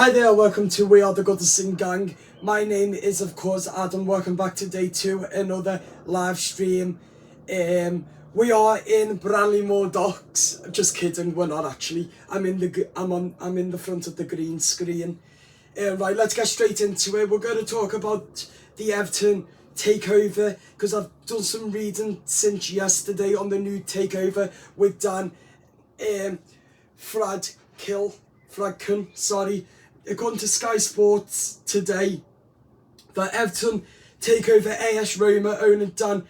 Hi there, welcome to We Are The Goodison Gang. My name is, of course, Adam. Welcome back to day 2, another live stream. We are in Branley Docks. Just kidding, we're not actually. I'm in the front of the green screen. Right, let's get straight into it. We're going to talk about the Everton takeover because I've done some reading since yesterday on the new takeover with Dan Fradkin, sorry. According to Sky Sports today, the Everton takeover AS Roma owner Dan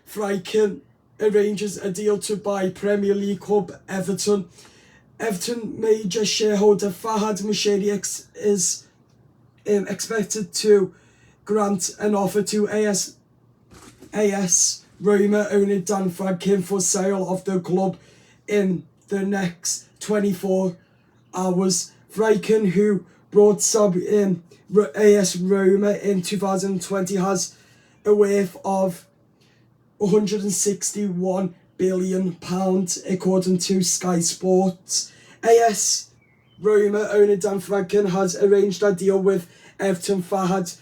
Fradkin arranges a deal to buy Premier League club Everton. Everton major shareholder Fahad Mashiri is expected to grant an offer to AS Roma owner Dan Fradkin for sale of the club in the next 24 hours. Fradkin, who brought AS Roma in 2020, has a worth of £161 billion, according to Sky Sports. AS Roma owner Dan Fradkin has arranged a deal with Everton Fahad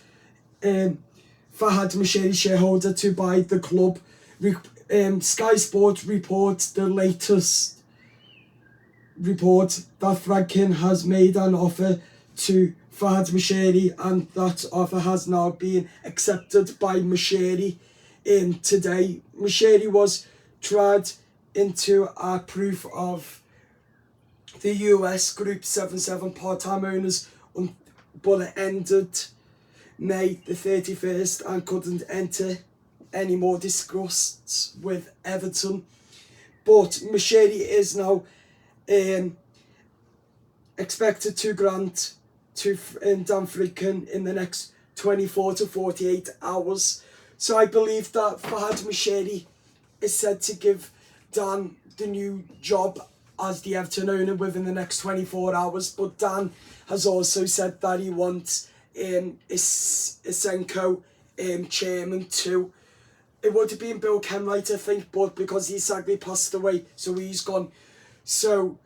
Mashiri shareholder to buy the club. Sky Sports reports the latest report that Fradkin has made an offer to Fahad Mashiri, and that offer has now been accepted by Mashiri today. Mashiri was tried into a proof of the US Group 77 part-time owners, but it ended May the 31st and couldn't enter any more discussions with Everton. But Mashiri is now expected to grant to Dan Fradkin in the next 24 to 48 hours. So I believe that Fahad Mashiri is said to give Dan the new job as the Everton owner within the next 24 hours. But Dan has also said that he wants Isenko chairman too. It would have been Bill Kenwright, I think, but because he sadly passed away, so he's gone. So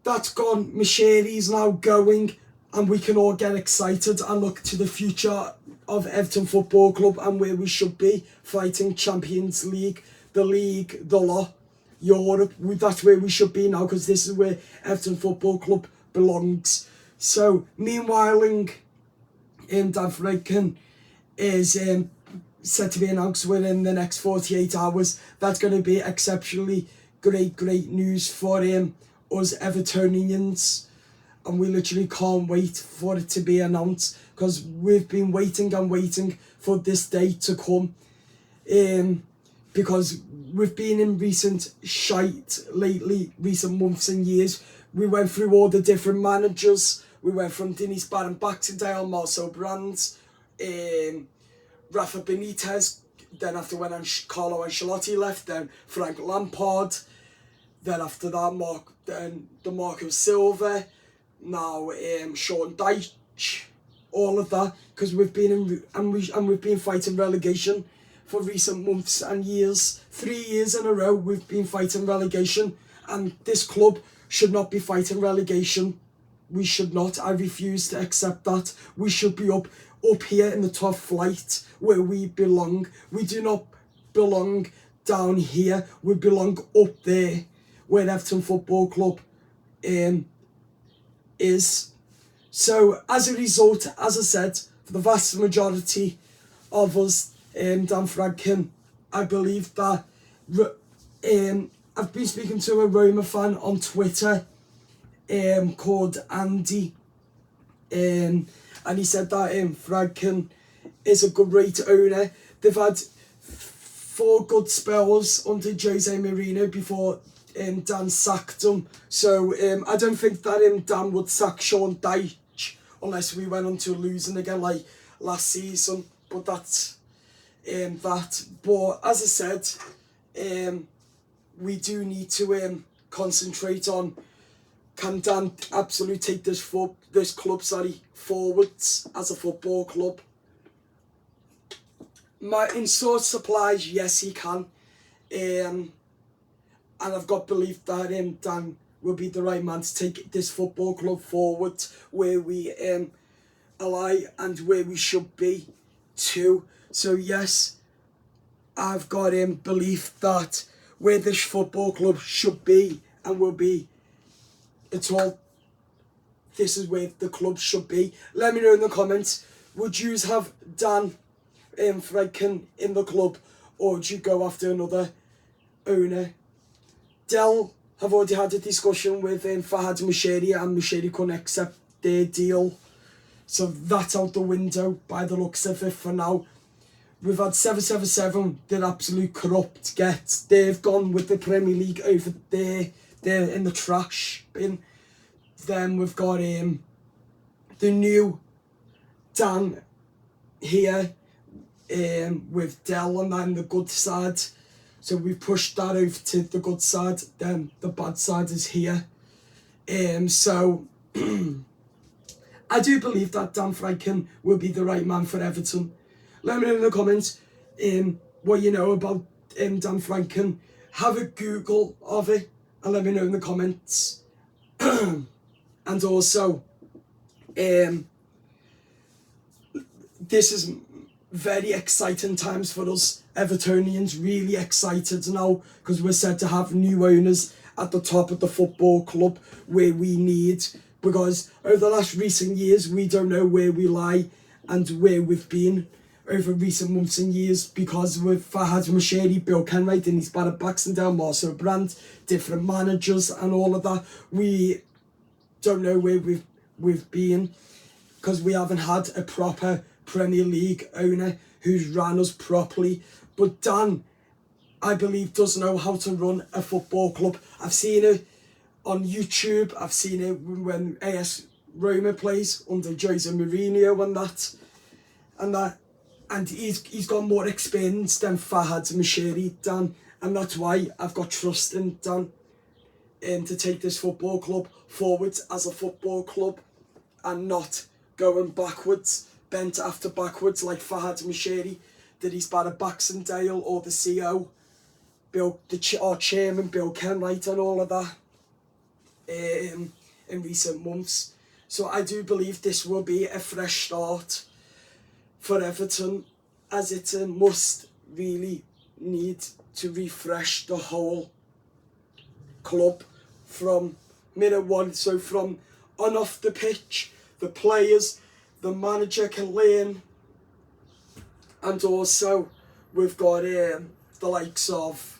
that's gone. Mashiri's now going, and we can all get excited and look to the future of Everton Football Club and where we should be, fighting Champions League, the league, the lot, Europe. That's where we should be now, because this is where Everton Football Club belongs. So meanwhile, Dan Fradkin is set to be announced within the next 48 hours. That's going to be exceptionally great news for us Evertonians, and we literally can't wait for it to be announced, because we've been waiting and waiting for this day to come, because we've been in recent months and years. We went through all the different managers. We went from Dennis Barron Baxendale, Marcel Brands, Rafa Benitez, then after when Carlo Ancelotti left, then Frank Lampard, then after that Marco Silva, now Sean Dyche, all of that, because we've been we've been fighting relegation for recent months and years. 3 years in a row we've been fighting relegation, and this club should not be fighting relegation. We should not. I refuse to accept that. We should be up here in the top flight where we belong. We do not belong down here. We belong up there where Everton Football Club is. So as a result, as I said, for the vast majority of us, Dan Fradkin, I believe that I've been speaking to a Roma fan on Twitter called Andy, and he said that Fradkin is a great owner. They've had 4 good spells under Jose Mourinho before Dan sacked him. So I don't think that Dan would sack Sean Dyche unless we went on to losing again like last season. But that's that. But as I said, we do need to concentrate on, can Dan absolutely take this club forwards as a football club? In source supplies, yes, he can. And I've got belief that Dan will be the right man to take this football club forward where we ally and where we should be too. So yes, I've got belief that where this football club should be and will be, this is where the club should be. Let me know in the comments, would you have Dan Franken in the club, or would you go after another owner? Dell have already had a discussion with Fahad Moshiri, and Moshiri couldn't accept their deal. So that's out the window by the looks of it for now. We've had 777, they're absolute corrupt gets. They've gone with the Premier League over there. They're in the trash bin. Then we've got the new Dan here with Dell on that in the good side. So we've pushed that over to the good side. Then the bad side is here. So I do believe that Dan Franken will be the right man for Everton. Let me know in the comments what you know about Dan Franken. Have a Google of it and let me know in the comments. And also, this is very exciting times for us Evertonians, really excited now because we're said to have new owners at the top of the football club where we need, because over the last recent years we don't know where we lie and where we've been over recent months and years, because with Fahad Moshiri, Bill Kenwright and he's Barrett Baxendale, Marcel Brandt, different managers and all of that, we don't know where we've been because we haven't had a proper Premier League owner who's ran us properly. But Dan, I believe, does know how to run a football club. I've seen it on YouTube, I've seen it when AS Roma plays under Jose Mourinho and he's got more experience than Fahad Moshiri, Dan, and that's why I've got trust in Dan to take this football club forward as a football club and not going backwards, bent after backwards like Fahad Moshiri did his Barrett Baxendale or the CEO, our chairman Bill Kenwright and all of that in recent months. So I do believe this will be a fresh start for Everton, as it must really need to refresh the whole club from minute one. So from on off the pitch, the players, the manager can learn, and also we've got the likes of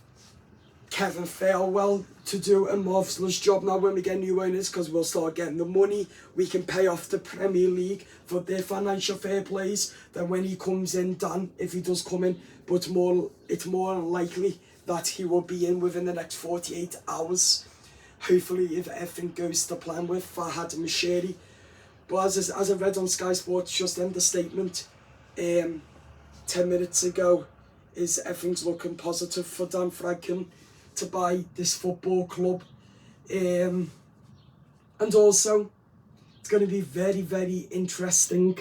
Kevin Fairwell to do a marvellous job now when we get new owners, because we'll start getting the money. We can pay off the Premier League for their financial fair plays. Then when he comes in, Dan, if he does come in, but it's more likely that he will be in within the next 48 hours. Hopefully, if everything goes to plan with Fahad Moshiri. But as I read on Sky Sports just in the statement 10 minutes ago, is everything's looking positive for Dan Franken to buy this football club. And also, it's going to be very, very interesting,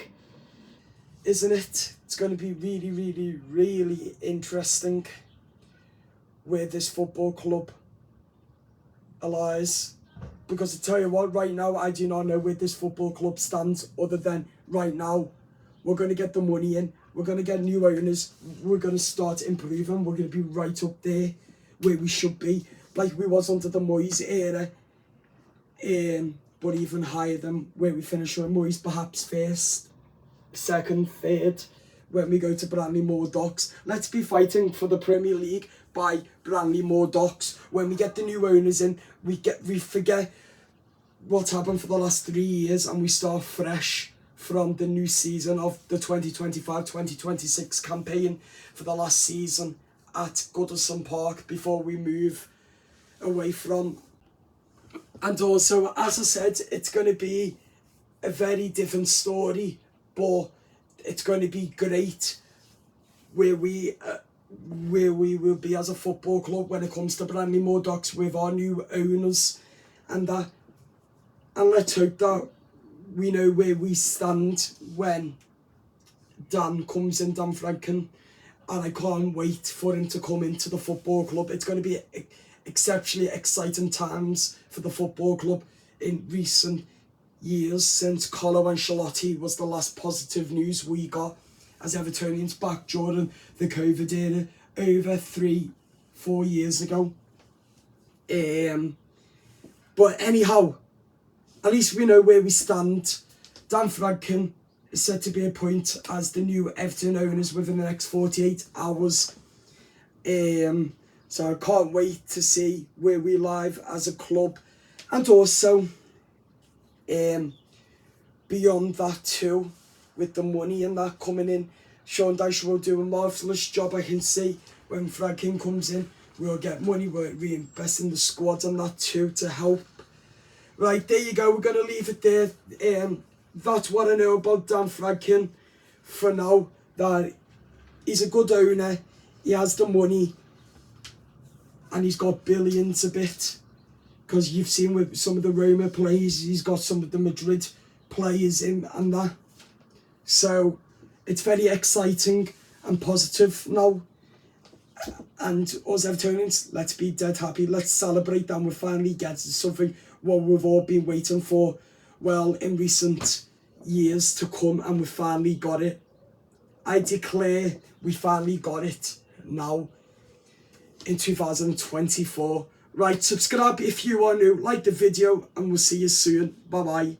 isn't it? It's going to be really, really, really interesting where this football club lies. Because to tell you what, right now, I do not know where this football club stands, other than right now, we're going to get the money in, we're going to get new owners, we're going to start improving, we're going to be right up there where we should be, like we was under the Moyes era, but even higher than where we finish with Moyes, perhaps first, second, third, when we go to Branley Moor Docks. Let's be fighting for the Premier League by Branley Moor Docks. When we get the new owners in, we forget what's happened for the last 3 years and we start fresh from the new season of the 2025-2026 campaign for the last season at Goodison Park before we move away from. And also, as I said, it's going to be a very different story, but it's going to be great where we will be as a football club when it comes to Branley Moor Docks with our new owners and that. And let's hope that we know where we stand when Dan comes in, Dan Franken, and I can't wait for him to come into the football club. It's going to be exceptionally exciting times for the football club in recent years, since Carlo Ancelotti was the last positive news we got as Evertonians back during the COVID era over 3-4 years ago. But anyhow, at least we know where we stand. Dan Fradkin is said to be appointed as the new Everton owners within the next 48 hours. So I can't wait to see where we live as a club. And also, beyond that too, with the money and that coming in, Sean Dyche will do a marvellous job. I can see when Fradkin comes in, we'll get money, we'll reinvest in the squad and that too to help. Right, there you go, we're going to leave it there. That's what I know about Dan Fradkin for now. That he's a good owner, he has the money, and he's got billions a bit. Because you've seen with some of the Roma players, he's got some of the Madrid players in and that. So it's very exciting and positive now. And us Evertonians, let's be dead happy. Let's celebrate that we're finally getting something what we've all been waiting for, well, in recent years to come, and we finally got it. I declare we finally got it now in 2024. Right, subscribe if you are new, like the video, and we'll see you soon. Bye bye.